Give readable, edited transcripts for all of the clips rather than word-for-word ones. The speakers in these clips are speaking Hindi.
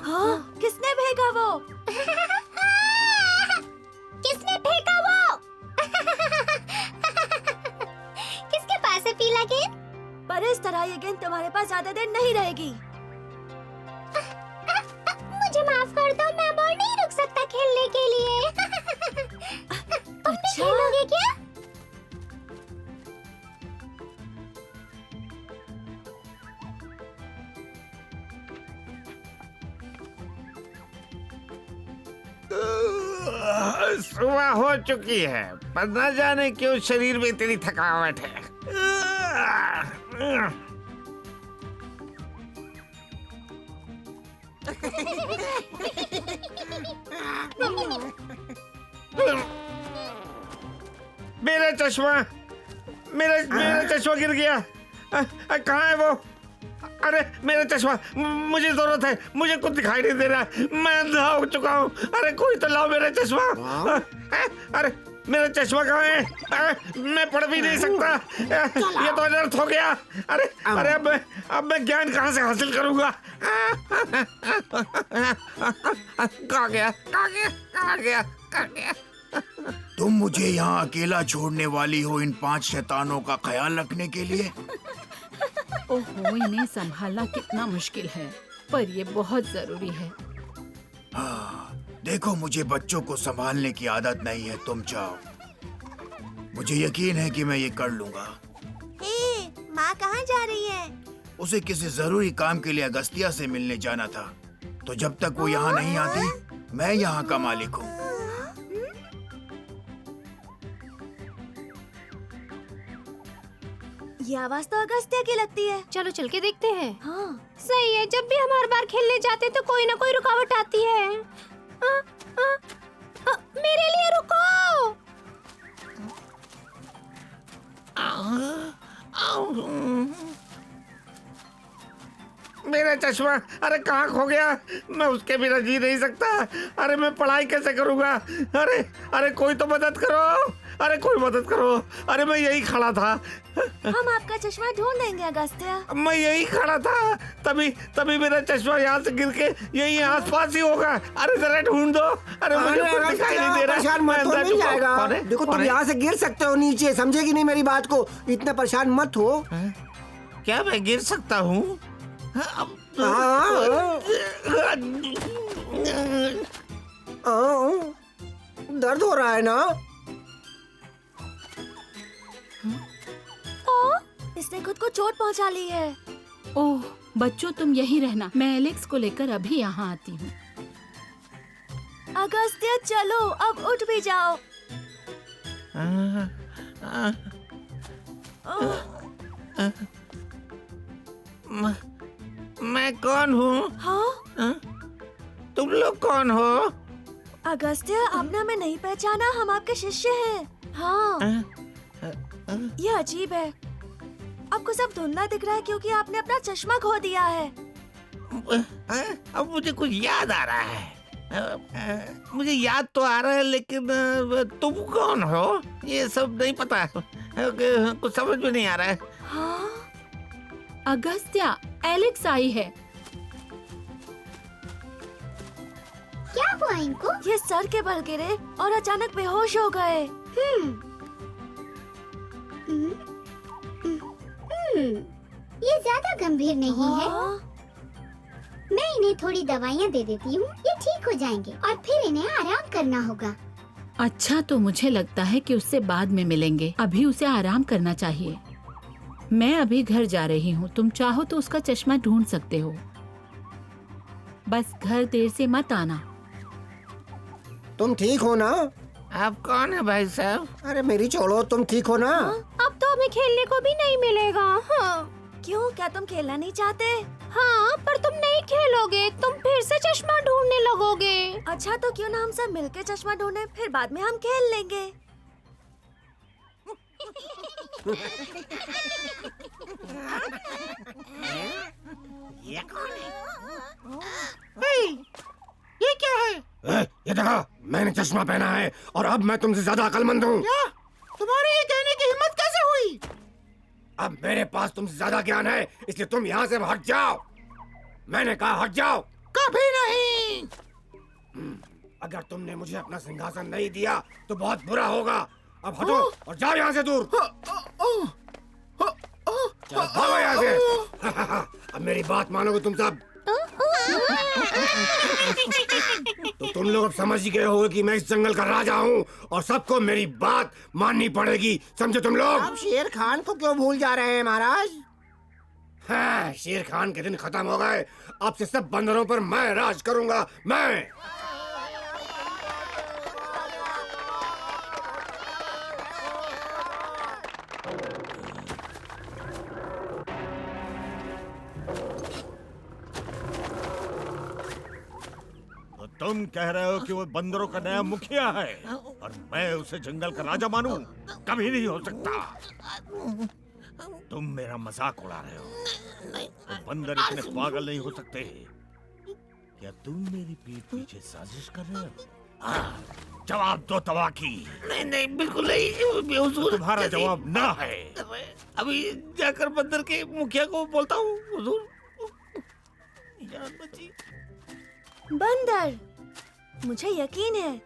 हाँ, किसने फेंका वो? किसने फेंका वो? किसके पास है पीला गेंद? पर इस तरह ये गेंद तुम्हारे पास ज्यादा देर नहीं रहेगी। मुझे माफ कर दो, मैं और नहीं रुक सकता खेलने के लिए। तुम भी खेलोगे क्या? सुबह हो चुकी है पर न जाने क्यों शरीर में इतनी थकावट है। मेरा चश्मा मेरा चश्मा गिर गया। कहाँ है वो? अरे मेरा चश्मा, मुझे जरूरत है, मुझे कुछ दिखाई नहीं दे रहा है, मैं अंधा हो चुका हूँ। अरे कोई तो लाओ मेरा चश्मा। अरे मेरा चश्मा कहाँ है? मैं पढ़ भी नहीं सकता, ये तो अनर्थ हो गया। अरे अरे अब मैं ज्ञान कहाँ से हासिल करूँगा? कहाँ गया? तुम मुझे यहाँ अकेला छोड़ने वाली हो इन 5 शैतानों का ख्याल रखने के लिए? ओहो, इन्हें संभालना कितना मुश्किल है, पर ये बहुत जरूरी है। हाँ, देखो मुझे बच्चों को संभालने की आदत नहीं है, तुम जाओ। मुझे यकीन है कि मैं ये कर लूँगा। माँ कहाँ जा रही है? उसे किसी जरूरी काम के लिए अगस्त्या से मिलने जाना था, तो जब तक वो यहाँ नहीं आती, मैं यहाँ का मालिक हूँ। ये आवाज तो अगस्त्या की लगती है। चलो चल के देखते हैं। हाँ, सही है, जब भी हम हर बार खेलने जाते तो कोई ना कोई रुकावट आती है। मेरे लिए रुको। मेरा चश्मा, अरे कहाँ खो गया? मैं उसके बिना जी नहीं सकता। अरे मैं पढ़ाई कैसे करूँगा? अरे कोई तो मदद करो, अरे कोई मदद करो। अरे मैं यही खड़ा था, हम आपका चश्मा ढूंढ लेंगे अगस्त्या। मैं यही खड़ा था, तभी मेरा चश्मा यहाँ से गिर के यही आसपास ही होगा। अरे जरा ढूंढ दो। अरे मुझे कुछ दिखाई नहीं दे रहा। परेशान मत हो, नहीं जाएगा। देखो तुम यहाँ से गिर सकते हो नीचे, समझेगी नहीं मेरी बात को? इतना परेशान मत हो। क्या मैं गिर सकता हूँ? दर्द हो रहा है ना? इसने खुद को चोट पहुंचा ली है। ओह बच्चों, तुम यही रहना, मैं एलेक्स को लेकर अभी यहाँ आती हूँ। अगस्त्या चलो, अब उठ भी जाओ। मैं कौन हूँ? हाँ, तुम लोग कौन हो? अगस्त्या, आपने हमें नहीं पहचाना, हम आपके शिष्य हैं। हाँ, ये अजीब है, आपको सब धुंधला दिख रहा है क्योंकि आपने अपना चश्मा खो दिया है। अब मुझे कुछ याद आ रहा है। मुझे याद तो आ रहा है, लेकिन तुम कौन हो ये सब नहीं पता। कुछ समझ में नहीं आ रहा है। हाँ? अगस्त्या, एलेक्स आई है। क्या हुआ इनको? ये सर के बल गिरे और अचानक बेहोश हो गए। ये ज्यादा गंभीर नहीं है। हाँ? मैं इन्हें थोड़ी दवाइयाँ दे देती हूँ, ये ठीक हो जाएंगे और फिर इन्हें आराम करना होगा। अच्छा, तो मुझे लगता है कि उससे बाद में मिलेंगे, अभी उसे आराम करना चाहिए। मैं अभी घर जा रही हूँ, तुम चाहो तो उसका चश्मा ढूंढ सकते हो, बस घर देर से मत आना। तुम ठीक हो ना? आप कौन है भाई साहब? अरे मेरी छोड़ो, तुम ठीक हो ना? अब तो हमें खेलने को भी नहीं मिलेगा। हाँ। क्यों, क्या तुम खेलना नहीं चाहते? हाँ, पर तुम नहीं खेलोगे, तुम फिर से चश्मा ढूंढने लगोगे। अच्छा, तो क्यों ना हम सब मिलके चश्मा ढूंढे, फिर बाद में हम खेल लेंगे। ये कौन है? ये क्या है? ये देखो, मैंने चश्मा पहना है और अब मैं तुमसे ज्यादा अक्लमंद हूँ। क्या? तुम्हारे ये कहने की हिम्मत कैसे हुई? अब मेरे पास तुमसे ज्यादा ज्ञान है, इसलिए तुम यहाँ से हट जाओ। मैंने कहा हट जाओ। कभी नहीं। अगर तुमने मुझे अपना सिंहासन नहीं दिया तो बहुत बुरा होगा। अब हटो और जाओ यहाँ से दूर। चलो भागो यहाँ से। अब मेरी बात मानोगे तुम सब? तो तुम लोग अब समझ ही गए होगे कि मैं इस जंगल का राजा हूँ और सबको मेरी बात माननी पड़ेगी, समझे तुम लोग? आप शेर खान को क्यों भूल जा रहे हैं महाराज? हाँ, शेर खान के दिन खत्म हो गए। अब से सब बंदरों पर मैं राज करूंगा, मैं। तो तुम कह रहे हो कि वो बंदरों का नया मुखिया है और मैं उसे जंगल का राजा मानूं? कभी नहीं हो सकता। तुम मेरा मजाक उड़ा रहे हो। तो बंदर इतने पागल नहीं हो सकते। क्या तुम मेरी पीठ पीछे साजिश कर रहे हो? जवाब दो तवाकी। नहीं नहीं बिल्कुल नहीं हुजूर। तुम्हारा जवाब ना है। अभी जाकर बंदर के मुखिया को बोलता हूँ हुजूर। जान बची। बंदर, मुझे यकीन है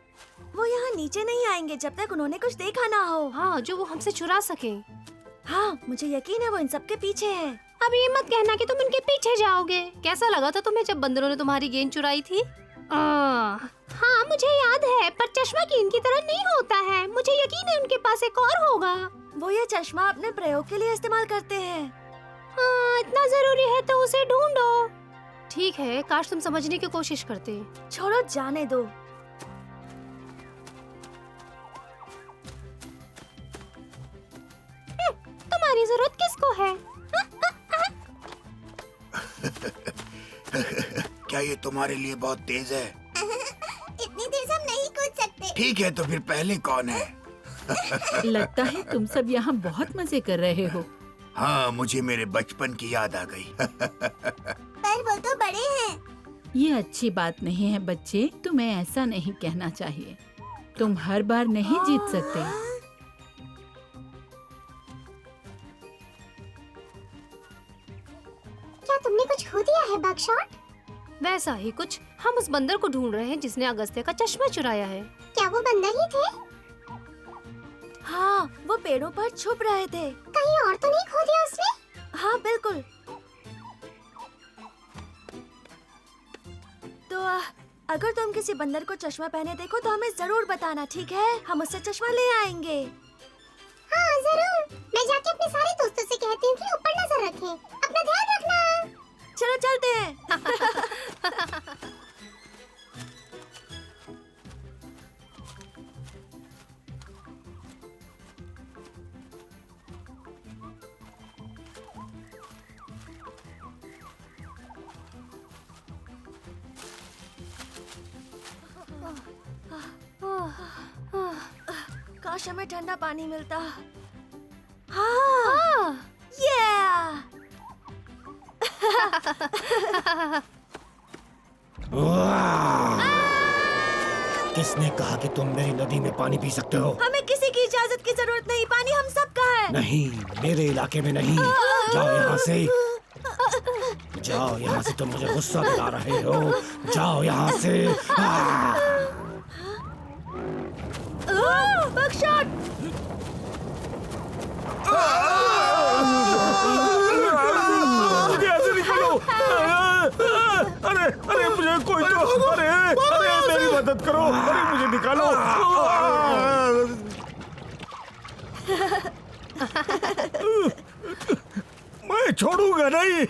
वो यहाँ नीचे नहीं आएंगे जब तक उन्होंने कुछ देखा ना हो। हाँ, जो वो हमसे चुरा सके। हाँ, मुझे यकीन है वो इन सबके पीछे है। अब ये मत कहना कि तुम इनके पीछे जाओगे। कैसा लगा था तुम्हें जब बंदरों ने तुम्हारी गेंद चुराई थी? हाँ, मुझे याद है, पर चश्मा की इनकी तरह नहीं होता है। मुझे यकीन है उनके पास एक और होगा। वो ये चश्मा अपने प्रयोग के लिए इस्तेमाल करते हैं। हाँ, इतना जरूरी है तो उसे ढूंढो। ठीक है, काश तुम समझने की कोशिश करते। छोड़ो, जाने दो। तुम्हारी जरूरत किसको है? क्या ये तुम्हारे लिए बहुत तेज है? इतनी तेज हम नहीं कूद सकते। ठीक है, तो फिर पहले कौन है? लगता है तुम सब यहाँ बहुत मजे कर रहे हो। हाँ, मुझे मेरे बचपन की याद आ गई। पर वो तो बड़े हैं। ये अच्छी बात नहीं है बच्चे, तुम्हें ऐसा नहीं कहना चाहिए। तुम हर बार नहीं जीत सकते। क्या तुमने कुछ खो दिया है बगशॉट? वैसा ही कुछ। हम उस बंदर को ढूंढ रहे हैं जिसने अगस्त्य का चश्मा चुराया है। क्या वो बंदर ही थे? हाँ, वो पेड़ों पर छुप रहे थे। कहीं और तो नहीं खो दिया उसने? हाँ, बिल्कुल। तो अगर तुम किसी बंदर को चश्मा पहने देखो तो हमें जरूर बताना, ठीक है? हम उससे चश्मा ले आएंगे। हाँ जरूर। मैं जाके अपने सारे दोस्तों से कहती हूँ कि ऊपर नजर रखें। अपना ध्यान रखना। चलो चलते हैं। काश हमें ठंडा पानी मिलता। हाँ, yeah! किसने कहा कि तुम मेरी नदी में पानी पी सकते हो? हमें किसी की इजाजत की जरूरत नहीं। पानी हम सबका है। नहीं, मेरे इलाके में नहीं। जाओ यहाँ से। जाओ यहाँ से, तुम मुझे गुस्सा दिला रहे हो। जाओ यहाँ से। बगशॉट! यहाँ से निकलो। अरे अरे मुझे कोई तो, अरे अरे मेरी मदद करो। अरे मुझे निकालो। मैं छोड़ूंगा नहीं।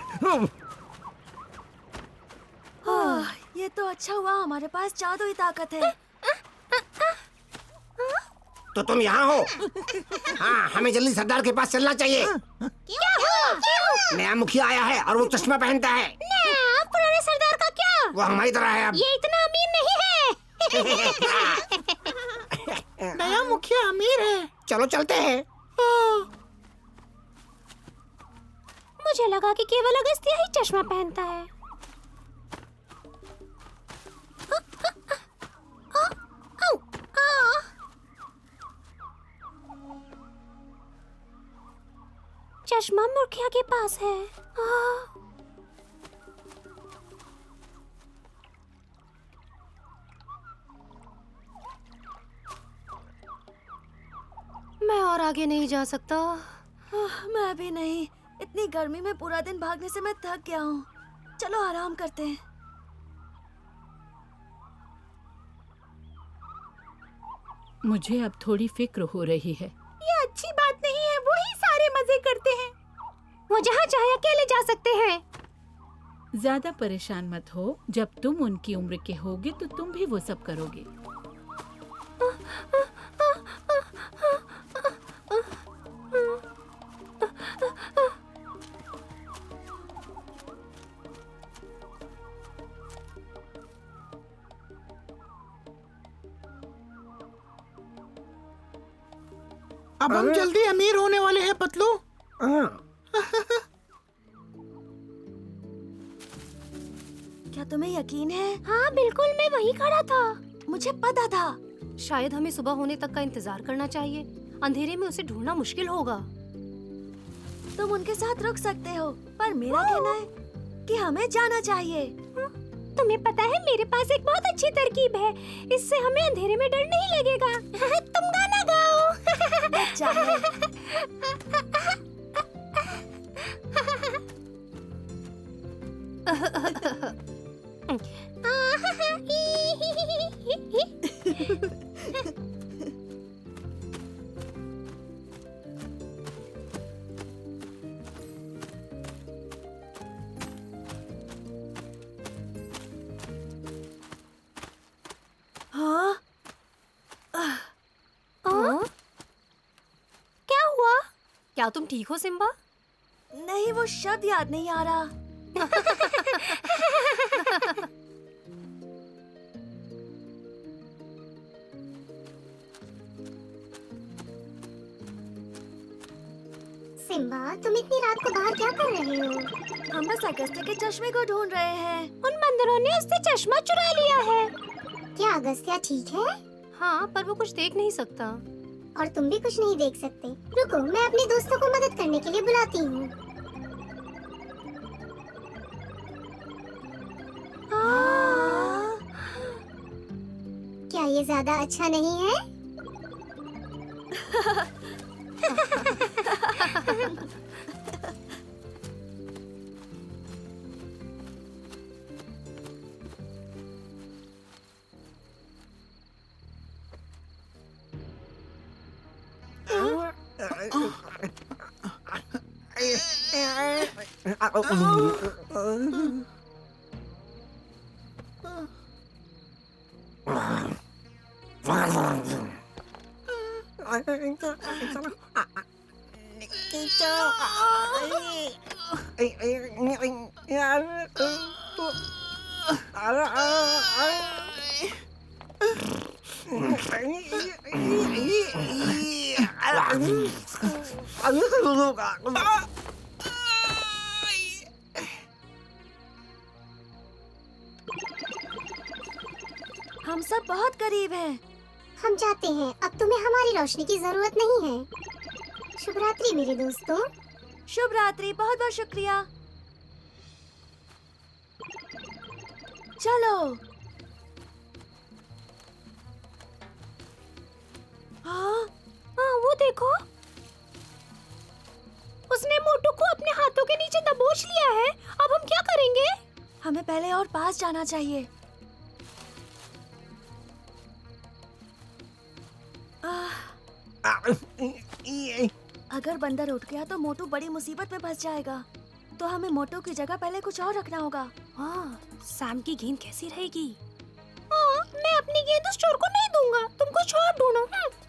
ये तो अच्छा हुआ हमारे पास जादुई ताकत है। तो तुम यहाँ हो? हाँ, हमें जल्दी सरदार के पास चलना चाहिए। क्या हुआ? नया मुखिया आया है और वो चश्मा पहनता है। नया पुराने सरदार का क्या? वो हमारी तरह है अब। ये इतना अमीर नहीं है। नया मुखिया अमीर है। चलो चलते हैं। मुझे लगा कि केवल अगस्त्य ही चश्मा पहनता है। चश्मा मुखिया के पास है। आगे नहीं जा सकता। मैं भी नहीं। इतनी गर्मी में पूरा दिन भागने से मैं थक गया हूँ। चलो आराम करते हैं। मुझे अब थोड़ी फिक्र हो रही है। ये अच्छी बात नहीं है। वो ही सारे मजे करते हैं। वो जहाँ चाहे अकेले जा सकते हैं। ज्यादा परेशान मत हो। जब तुम उनकी उम्र के होगे तो तुम भी वो सब करोगे। अब हम जल्दी अमीर होने वाले हैं पतलू। क्या तुम्हें यकीन है? हाँ बिल्कुल, मैं वहीं खड़ा था। मुझे पता था। शायद हमें सुबह होने तक का इंतजार करना चाहिए। अंधेरे में उसे ढूंढना मुश्किल होगा। तुम उनके साथ रुक सकते हो, पर मेरा कहना है कि हमें जाना चाहिए। तुम्हें पता है मेरे पास एक बहुत अच्छी तरकीब है। इससे हमें अंधेरे में डर नहीं लगेगा। तुम गाना गाओ। हाँ? क्या हुआ? क्या तुम ठीक हो सिम्बा? नहीं, वो शब्द याद नहीं आ रहा। सिम्बा, तुम इतनी रात को बाहर क्या कर रहे हो? हम बस अगस्त्य के चश्मे को ढूंढ रहे हैं। उन बंदरों ने उससे चश्मा चुरा लिया है। क्या अगस्त्या ठीक है? हाँ, पर वो कुछ देख नहीं सकता। और तुम भी कुछ नहीं देख सकते। रुको, मैं अपने दोस्तों को मदद करने के लिए बुलाती हूँ। क्या ये ज्यादा अच्छा नहीं है? हम सब बहुत करीब हैं। हम जाते हैं। अब तुम्हें हमारी रोशनी की जरूरत नहीं है। शुभ रात्रि मेरे दोस्तों। शुभ रात्रि। बहुत बहुत शुक्रिया। चलो। हाँ? वो देखो, उसने मोटू को अपने हाथों के नीचे दबोच लिया है। अब हम क्या करेंगे? हमें पहले और पास जाना चाहिए। अगर बंदर उठ गया तो मोटू बड़ी मुसीबत में फंस जाएगा। तो हमें मोटू की जगह पहले कुछ और रखना होगा। हाँ, सैम की गेंद कैसी रहेगी? मैं अपनी गेंद उस चोर को नहीं दूंगा। तुम कुछ और ढूंढो।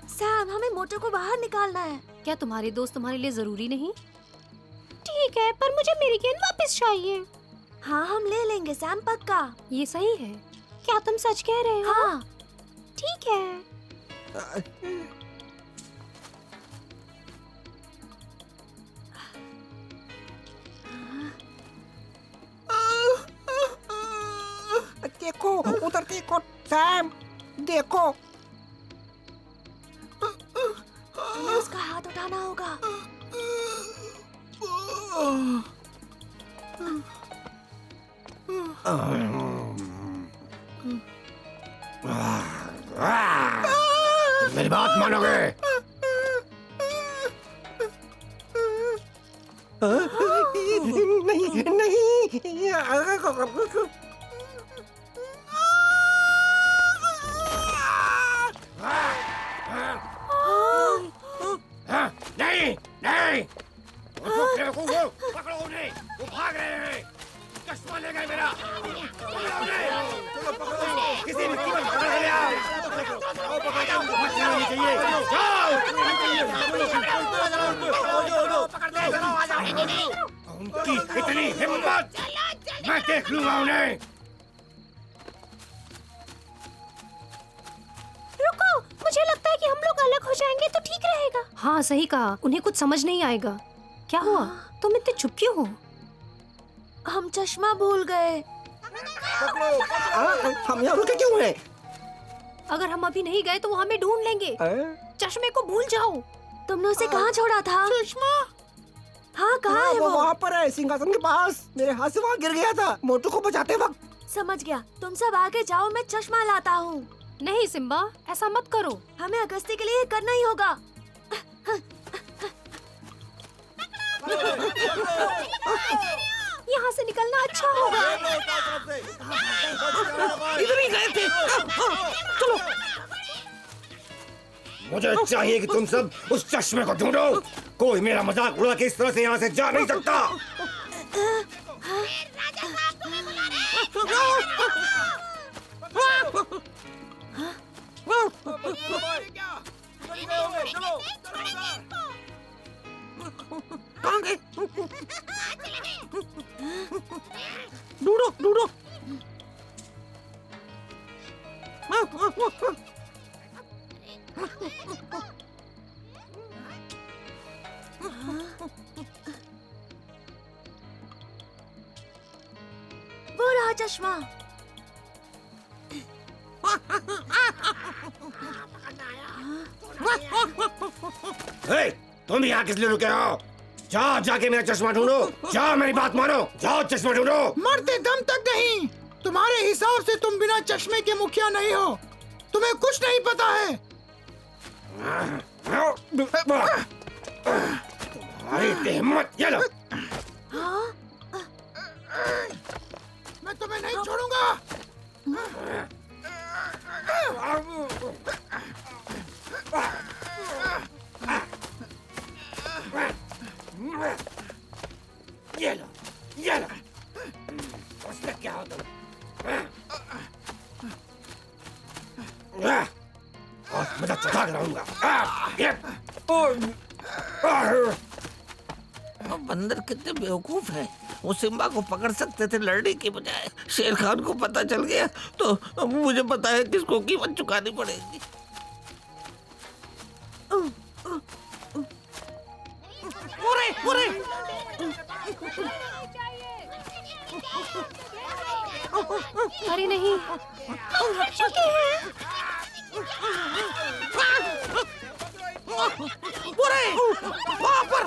सैम, हमें मोटू को बाहर निकालना है। क्या तुम्हारे दोस्त तुम्हारे लिए जरूरी नहीं? ठीक है, पर मुझे मेरी गेंद वापस चाहिए। हाँ, हम ले लेंगे सैम, पक्का। ये सही है। क्या तुम सच कह रहे हो? हाँ। ठीक है। देखो, उधर देखो सैम, देखो। तुम्हें उसका हाथ उठाना होगा। मेरी बात मानोगे? नहीं नहीं, वो बेवकूफ हो, पकड़ो उन्हें, वो भाग रहे हैं, चश्मा ले गए मेरा, पकड़ो उन्हें, किसी भी कीमत पर पकड़ के ले आओ, मत नहीं चाहिए, जाओ, उनकी इतनी हिम्मत, मैं देख लूंगा उन्हें। रुको, मुझे लगता है कि हम लोग अलग हो जाएंगे तो ठीक रहेगा। हाँ सही कहा, उन्हें कुछ समझ नहीं आएगा। क्या हुआ, तुम इतने चुप क्यों हो? हम चश्मा भूल गए। हम यहाँ रुके क्यों हैं? अगर हम अभी नहीं गए तो वो हमें ढूंढ लेंगे। चश्मे को भूल जाओ। तुमने उसे कहाँ छोड़ा था? चश्मा? हाँ, कहाँ है वो? वहाँ पर है, सिंहासन के पास। मेरे हाथ से वहाँ गिर गया था मोटू को बचाते वक्त। समझ गया, तुम सब आगे जाओ, मैं चश्मा लाता हूँ। नहीं सिम्बा, ऐसा मत करो। हमें अगस्ती के लिए करना ही होगा। यहाँ से निकलना अच्छा होगा। इधर ही गए थे। चलो। मुझे चाहिए कि तुम सब उस चश्मे को ढूंढो। कोई मेरा मजाक उड़ा के इस तरह से यहाँ से जा नहीं सकता। कहाँ गए? ढूंढो ढूंढो। वो रहा चश्मा। हे, तुम यहाँ किस लिए रुके हो? जाओ जाके मेरा चश्मा ढूंढो। जाओ, मेरी बात मानो, जाओ चश्मा ढूंढो। मरते दम तक नहीं। तुम्हारे हिसाब से तुम बिना चश्मे के मुखिया नहीं हो। तुम्हें कुछ नहीं पता है। तुम्हारी हिम्मत, ये लो। मैं तुम्हें नहीं छोड़ूंगा। ये लो, ये लो। उसमें क्या हो तुम? और मजा चखा कर रहूंगा। बंदर कितने बेवकूफ हैं। वो सिम्बा को पकड़ सकते थे लड़ने के बजाय। शेर खान को पता चल गया तो मुझे पता है किसको कीमत चुकानी पड़ेगी। पूरे पूरे अरे नहीं, हम मर चुके हैं। पूरे वहाँ पर।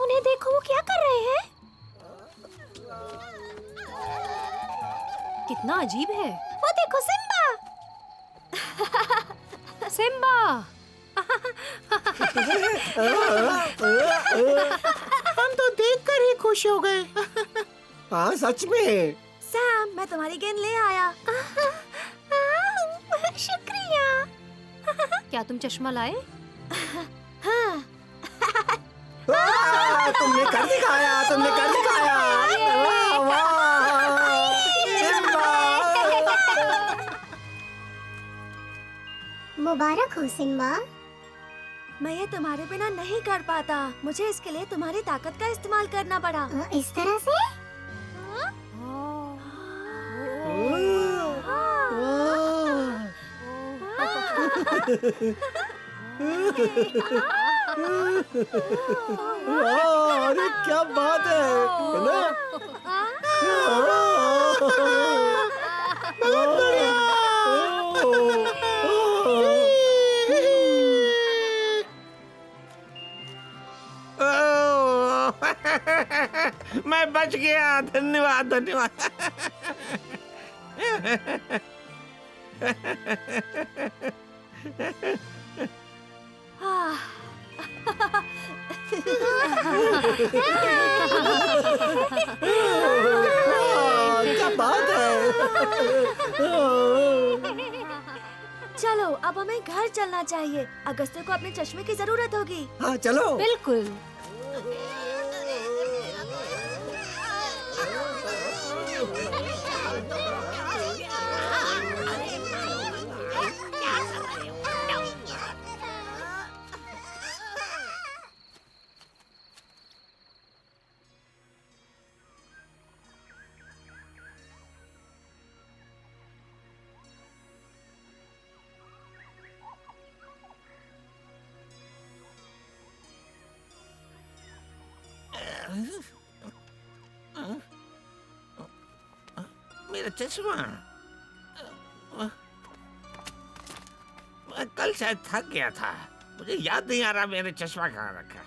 उन्हें देखो, वो क्या कर रहे हैं? कितना अजीब है। वो देखो सिम्बा। सिम्बा। हम तो देखकर ही खुश हो गए। हाँ सच में। सैम, मैं तुम्हारी गेंद ले आया। शुक्रिया। क्या तुम चश्मा लाए? हाँ। तुमने कर दिखाया, तुमने कर दिखाया। वाह, वाह, सिम्बा। मुबारक हो सिम्बा। मैं ये तुम्हारे बिना नहीं कर पाता। मुझे इसके लिए तुम्हारी ताकत का इस्तेमाल करना पड़ा। इस तरह से? अरे क्या बात है ना? बहुत बढ़िया। मैं बच गया। धन्यवाद धन्यवाद। हाँ। क्या बात है। चलो अब हमें घर चलना चाहिए। अगस्त्य को अपने चश्मे की जरूरत होगी। हाँ चलो। बिल्कुल। मेरा चश्मा। मैं कल शायद थक गया था, मुझे याद नहीं आ रहा मेरे चश्मा कहाँ रखा।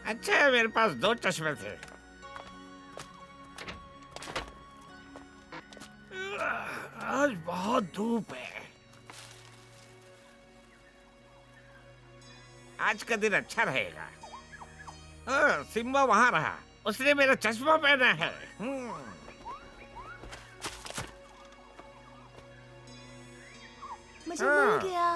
अच्छा है मेरे पास 2 चश्मे थे। आज बहुत धूप है। आज का दिन अच्छा रहेगा। सिम्बा वहां रहा, उसने मेरा चश्मा पहना है। मुझे मिल गया।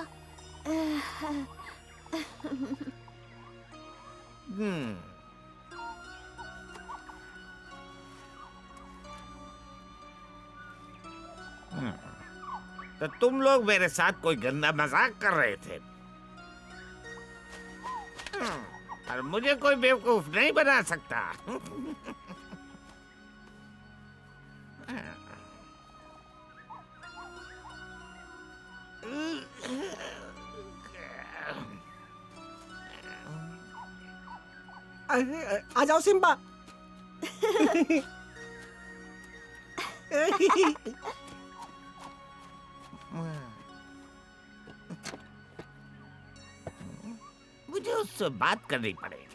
तो तुम लोग मेरे साथ कोई गंदा मजाक कर रहे थे और मुझे कोई बेवकूफ नहीं बना सकता। आ जाओ सिम्बा। मुझे उससे बात करनी पड़ेगी।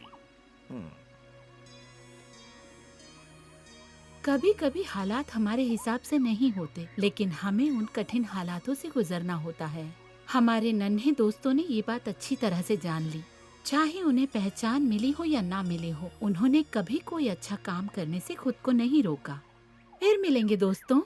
कभी कभी हालात हमारे हिसाब से नहीं होते, लेकिन हमें उन कठिन हालातों से गुजरना होता है। हमारे नन्हे दोस्तों ने ये बात अच्छी तरह से जान ली। चाहे उन्हें पहचान मिली हो या ना मिली हो, उन्होंने कभी कोई अच्छा काम करने से खुद को नहीं रोका। फिर मिलेंगे दोस्तों।